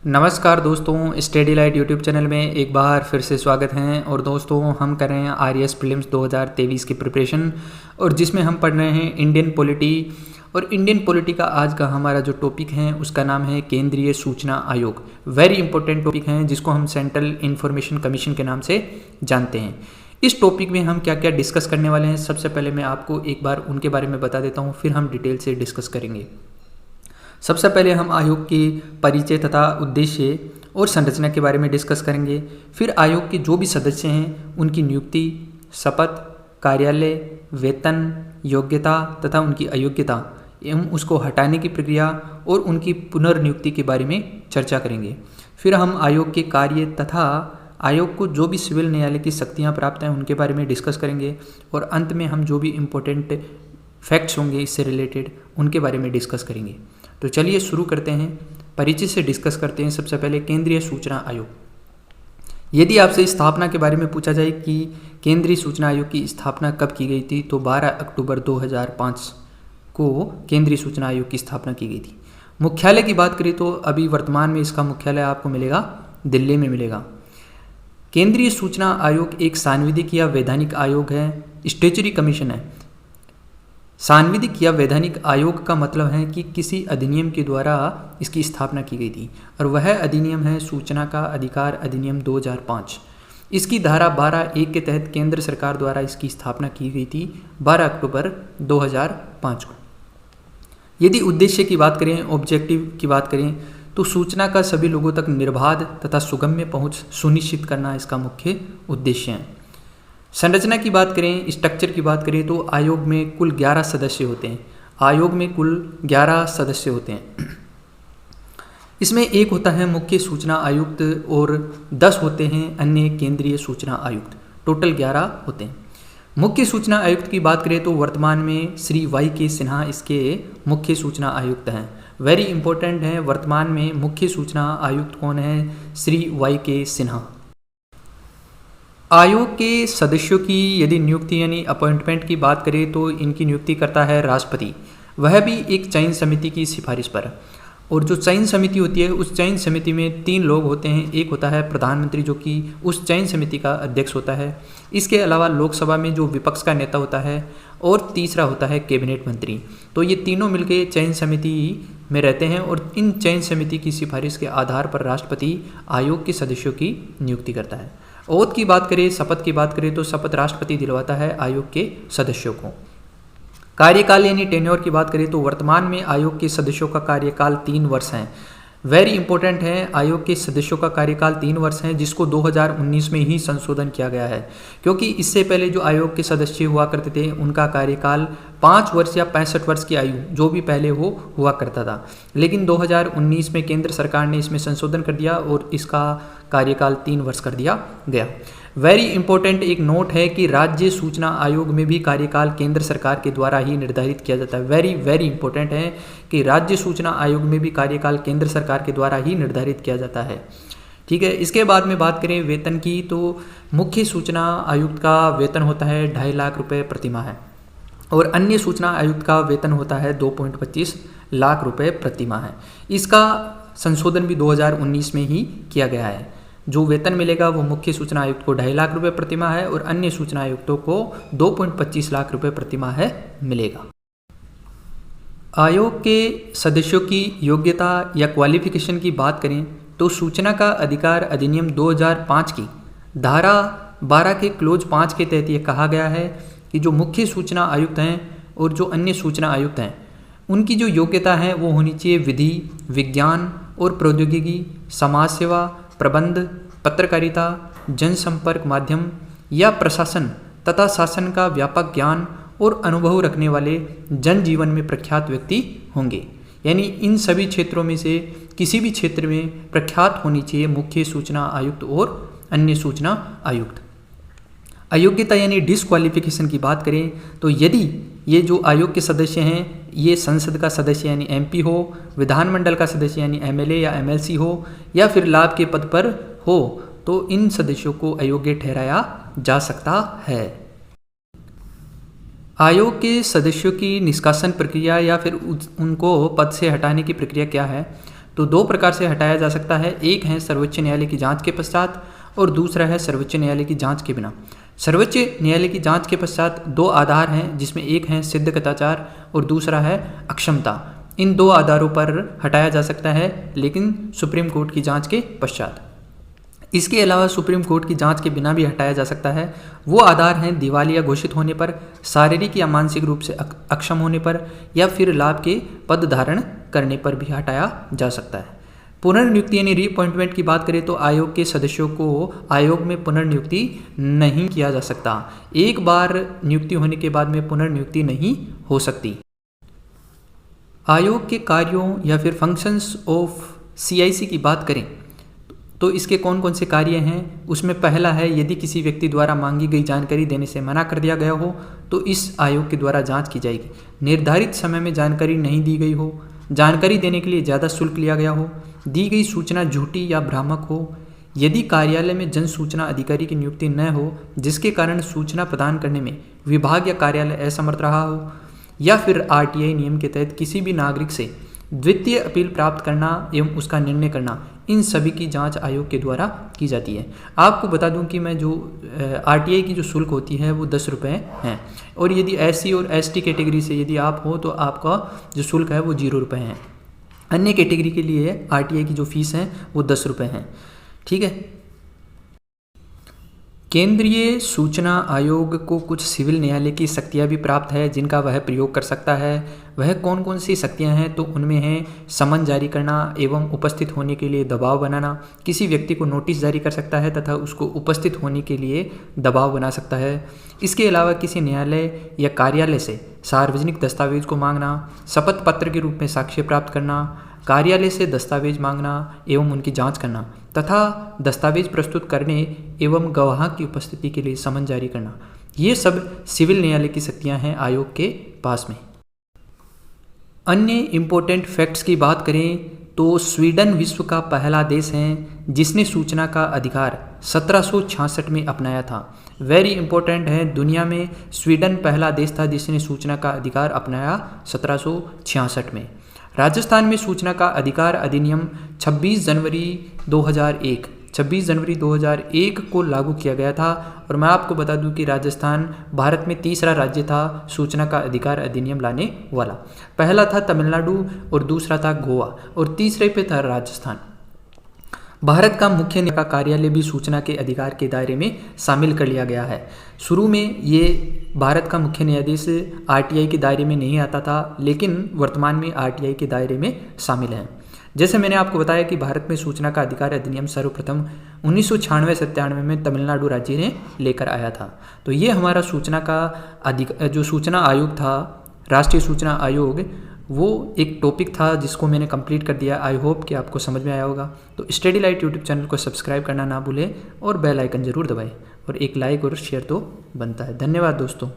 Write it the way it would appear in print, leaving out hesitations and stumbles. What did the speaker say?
नमस्कार दोस्तों, study light YouTube channel में एक बार फिर से स्वागत है। और दोस्तों हम कर रहे हैं आरएस प्रीलिम्स 2023 की प्रिपरेशन, और जिसमें हम पढ़ रहे हैं इंडियन पॉलिटी। और इंडियन पॉलिटी का आज का हमारा जो टॉपिक है उसका नाम है केंद्रीय सूचना आयोग। वेरी इंपॉर्टेंट टॉपिक है जिसको हम सेंट्रल इंफॉर्मेशन कमीशन के नाम से जानते हैं। इस टॉपिक में हम क्या क्या डिस्कस करने वाले हैं, सबसे पहले मैं आपको एक बार उनके बारे में बता देता हूँ, फिर हम डिटेल से डिस्कस करेंगे। सबसे पहले हम आयोग की परिचय तथा उद्देश्य और संरचना के बारे में डिस्कस करेंगे। फिर आयोग के जो भी सदस्य हैं उनकी नियुक्ति, शपथ, कार्यालय, वेतन, योग्यता तथा उनकी अयोग्यता एवं उसको हटाने की प्रक्रिया और उनकी पुनर्नियुक्ति के बारे में चर्चा करेंगे। फिर हम आयोग के कार्य तथा आयोग को जो भी सिविल न्यायालय की शक्तियाँ प्राप्त हैं उनके बारे में डिस्कस करेंगे। और अंत में हम जो भी इम्पोर्टेंट फैक्ट्स होंगे इससे रिलेटेड उनके बारे में डिस्कस करेंगे। तो चलिए शुरू करते हैं, परिचय से डिस्कस करते हैं। सबसे पहले केंद्रीय सूचना आयोग। यदि आपसे स्थापना के बारे में पूछा जाए कि केंद्रीय सूचना आयोग की स्थापना कब की गई थी, तो 12 अक्टूबर 2005 को केंद्रीय सूचना आयोग की स्थापना की गई थी। मुख्यालय की बात करें तो अभी वर्तमान में इसका मुख्यालय आपको मिलेगा दिल्ली में मिलेगा। केंद्रीय सूचना आयोग एक सांविधिक या वैधानिक आयोग है, स्टैच्यूटरी कमीशन है। सांविधिक या वैधानिक आयोग का मतलब है कि किसी अधिनियम के द्वारा इसकी स्थापना की गई थी, और वह अधिनियम है सूचना का अधिकार अधिनियम 2005। इसकी धारा 12(1) के तहत केंद्र सरकार द्वारा इसकी स्थापना की गई थी 12 अक्टूबर 2005 को। यदि उद्देश्य की बात करें, ऑब्जेक्टिव की बात करें, तो सूचना का सभी लोगों तक निर्बाध तथा सुगम्य पहुंच सुनिश्चित करना इसका मुख्य उद्देश्य है। संरचना की बात करें, स्ट्रक्चर की बात करें, तो आयोग में कुल 11 सदस्य होते हैं। आयोग में कुल 11 सदस्य होते हैं। इसमें एक होता है मुख्य सूचना आयुक्त और 10 होते हैं अन्य केंद्रीय सूचना आयुक्त। टोटल 11 होते हैं। मुख्य सूचना आयुक्त की बात करें तो वर्तमान में श्री YK सिन्हा इसके मुख्य सूचना आयुक्त हैं। वेरी इंपॉर्टेंट है, वर्तमान में मुख्य सूचना आयुक्त कौन है? श्री YK सिन्हा। आयोग के सदस्यों की यदि नियुक्ति यानी अपॉइंटमेंट की बात करें तो इनकी नियुक्ति करता है राष्ट्रपति, वह भी एक चयन समिति की सिफारिश पर। और जो चयन समिति होती है उस चयन समिति में 3 लोग होते हैं। एक होता है प्रधानमंत्री जो कि उस चयन समिति का अध्यक्ष होता है। इसके अलावा लोकसभा में जो विपक्ष का नेता होता है, और तीसरा होता है कैबिनेट मंत्री। तो ये तीनों मिलकर चयन समिति में रहते हैं, और इन चयन समिति की सिफारिश के आधार पर राष्ट्रपति आयोग के सदस्यों की नियुक्ति करता है। ओथ की बात करें, शपथ की बात करें, तो शपथ राष्ट्रपति दिलवाता है आयोग के सदस्यों को। कार्यकाल यानी टेन्योर की बात करें तो वर्तमान में आयोग के सदस्यों का कार्यकाल 3 वर्ष है। वेरी इंपॉर्टेंट है, आयोग के सदस्यों का कार्यकाल 3 वर्ष है, जिसको 2019 में ही संशोधन किया गया है। क्योंकि इससे पहले जो आयोग के सदस्य हुआ करते थे उनका कार्यकाल 5 वर्ष या 65 वर्ष की आयु जो भी पहले हो हुआ करता था। लेकिन 2019 में केंद्र सरकार ने इसमें संशोधन कर दिया और इसका कार्यकाल 3 वर्ष कर दिया गया। वेरी इंपॉर्टेंट एक नोट है कि राज्य सूचना आयोग में भी कार्यकाल केंद्र सरकार के द्वारा ही निर्धारित किया जाता है। वेरी वेरी इंपॉर्टेंट है कि राज्य सूचना आयोग में भी कार्यकाल केंद्र सरकार के द्वारा ही निर्धारित किया जाता है। ठीक है। इसके बाद में बात करें वेतन की, तो मुख्य सूचना आयुक्त का वेतन होता है 2.5 लाख रुपये प्रतिमाह है, और अन्य सूचना आयुक्त का वेतन होता है 2.25 लाख रुपये प्रतिमाह है। इसका संशोधन भी 2019 में ही किया गया है। जो वेतन मिलेगा वो मुख्य सूचना आयुक्त को 2.5 लाख रुपये प्रतिमाह है, और अन्य सूचना आयुक्तों को 2.25 लाख रुपये प्रतिमाह है मिलेगा। आयोग के सदस्यों की योग्यता या क्वालिफिकेशन की बात करें तो सूचना का अधिकार अधिनियम 2005 की धारा 12 के क्लोज 5 के तहत ये कहा गया है कि जो मुख्य सूचना आयुक्त हैं और जो अन्य सूचना आयुक्त हैं उनकी जो योग्यता है वो होनी चाहिए विधि, विज्ञान और प्रौद्योगिकी, समाज सेवा, प्रबंध, पत्रकारिता, जनसंपर्क माध्यम या प्रशासन तथा शासन का व्यापक ज्ञान और अनुभव रखने वाले जनजीवन में प्रख्यात व्यक्ति होंगे। यानी इन सभी क्षेत्रों में से किसी भी क्षेत्र में प्रख्यात होनी चाहिए मुख्य सूचना आयुक्त और अन्य सूचना आयुक्त। अयोग्यता यानी डिसक्वालिफिकेशन की बात करें तो यदि ये जो आयोग के सदस्य हैं ये संसद का सदस्य यानी MP हो, विधानमंडल का सदस्य यानी MLA या MLC हो, या फिर लाभ के पद पर हो, तो इन सदस्यों को अयोग्य ठहराया जा सकता है। आयोग के सदस्यों की निष्कासन प्रक्रिया या फिर उनको पद से हटाने की प्रक्रिया क्या है? तो दो प्रकार से हटाया जा सकता है, एक है सर्वोच्च न्यायालय की जांच के पश्चात और दूसरा है सर्वोच्च न्यायालय की जांच के बिना। सर्वोच्च न्यायालय की जांच के पश्चात दो आधार हैं, जिसमें एक है सिद्ध कदाचार और दूसरा है अक्षमता। इन दो आधारों पर हटाया जा सकता है, लेकिन सुप्रीम कोर्ट की जांच के पश्चात। इसके अलावा सुप्रीम कोर्ट की जांच के बिना भी हटाया जा सकता है। वो आधार हैं दिवालिया घोषित होने पर, शारीरिक या मानसिक रूप से अक्षम होने पर, या फिर लाभ के पद धारण करने पर भी हटाया जा सकता है। पुनर्नियुक्ति यानी रीअपॉइंटमेंट की बात करें तो आयोग के सदस्यों को आयोग में पुनर्नियुक्ति नहीं किया जा सकता। एक बार नियुक्ति होने के बाद में पुनर्नियुक्ति नहीं हो सकती। आयोग के कार्यों या फिर फंक्शंस ऑफ CIC की बात करें तो इसके कौन कौन से कार्य हैं, उसमें पहला है यदि किसी व्यक्ति द्वारा मांगी गई जानकारी देने से मना कर दिया गया हो तो इस आयोग के द्वारा जांच की जाएगी। निर्धारित समय में जानकारी नहीं दी गई हो, जानकारी देने के लिए ज़्यादा शुल्क लिया गया हो, दी गई सूचना झूठी या भ्रामक हो, यदि कार्यालय में जन सूचना अधिकारी की नियुक्ति न हो जिसके कारण सूचना प्रदान करने में विभाग या कार्यालय असमर्थ रहा हो, या फिर RTI नियम के तहत किसी भी नागरिक से द्वितीय अपील प्राप्त करना एवं उसका निर्णय करना, इन सभी की जांच आयोग के द्वारा की जाती है। आपको बता दूं कि मैं जो RTI की जो शुल्क होती है वो 10 रुपये हैं, और यदि SC और ST कैटेगरी से यदि आप हो तो आपका जो शुल्क है वो 0 रुपये है। अन्य कैटेगरी के लिए RTI की जो फीस है वो 10 रुपये हैं। ठीक है। केंद्रीय सूचना आयोग को कुछ सिविल न्यायालय की शक्तियाँ भी प्राप्त है जिनका वह प्रयोग कर सकता है। वह कौन कौन सी शक्तियाँ हैं तो उनमें है समन जारी करना एवं उपस्थित होने के लिए दबाव बनाना। किसी व्यक्ति को नोटिस जारी कर सकता है तथा उसको उपस्थित होने के लिए दबाव बना सकता है। इसके अलावा किसी न्यायालय या कार्यालय से सार्वजनिक दस्तावेज को मांगना, शपथ पत्र के रूप में साक्ष्य प्राप्त करना, कार्यालय से दस्तावेज मांगना एवं उनकी जांच करना तथा दस्तावेज प्रस्तुत करने एवं गवाह की उपस्थिति के लिए समन जारी करना, ये सब सिविल न्यायालय की शक्तियां हैं आयोग के पास में। अन्य इम्पोर्टेंट फैक्ट्स की बात करें तो स्वीडन विश्व का पहला देश है जिसने सूचना का अधिकार 1766 में अपनाया था। वेरी इंपॉर्टेंट है, दुनिया में स्वीडन पहला देश था जिसने सूचना का अधिकार अपनाया 1766 में। राजस्थान में सूचना का अधिकार अधिनियम 26 जनवरी 2001 को लागू किया गया था। और मैं आपको बता दूं कि राजस्थान भारत में तीसरा राज्य था सूचना का अधिकार अधिनियम लाने वाला। पहला था तमिलनाडु और दूसरा था गोवा और तीसरे पे था राजस्थान। भारत का मुख्य न्याय का कार्यालय भी सूचना के अधिकार के दायरे में शामिल कर लिया गया है। शुरू में ये भारत का मुख्य न्यायाधीश RTI के दायरे में नहीं आता था, लेकिन वर्तमान में RTI के दायरे में शामिल है। जैसे मैंने आपको बताया कि भारत में सूचना का अधिकार अधिनियम सर्वप्रथम 1996-97 में तमिलनाडु राज्य ने लेकर आया था। तो ये हमारा सूचना का जो सूचना आयोग था, राष्ट्रीय सूचना आयोग, वो एक टॉपिक था जिसको मैंने कंप्लीट कर दिया। आई होप कि आपको समझ में आया होगा। तो स्टडी लाइट यूट्यूब चैनल को सब्सक्राइब करना ना भूलें और बेल आइकन जरूर दबाएं, और एक लाइक और शेयर तो बनता है। धन्यवाद दोस्तों।